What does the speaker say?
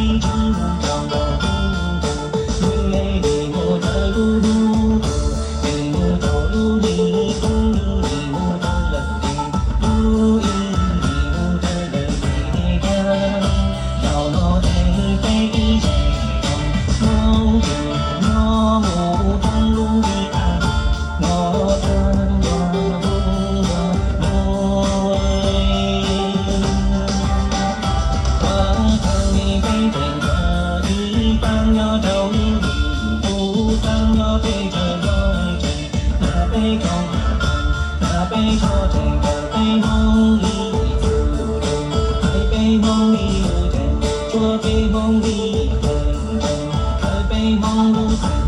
一直找到孤独，因为你我的路路途，沿路道路里风路里我的了你，路一里我的了你的，绕落的飞机中，我与我目中路的爱，我的我我我等你背对着一半要走路不当要背着风筝，那背空那背错这个背梦里浮动，在背梦里无天，做背梦里分钟，在背梦无天。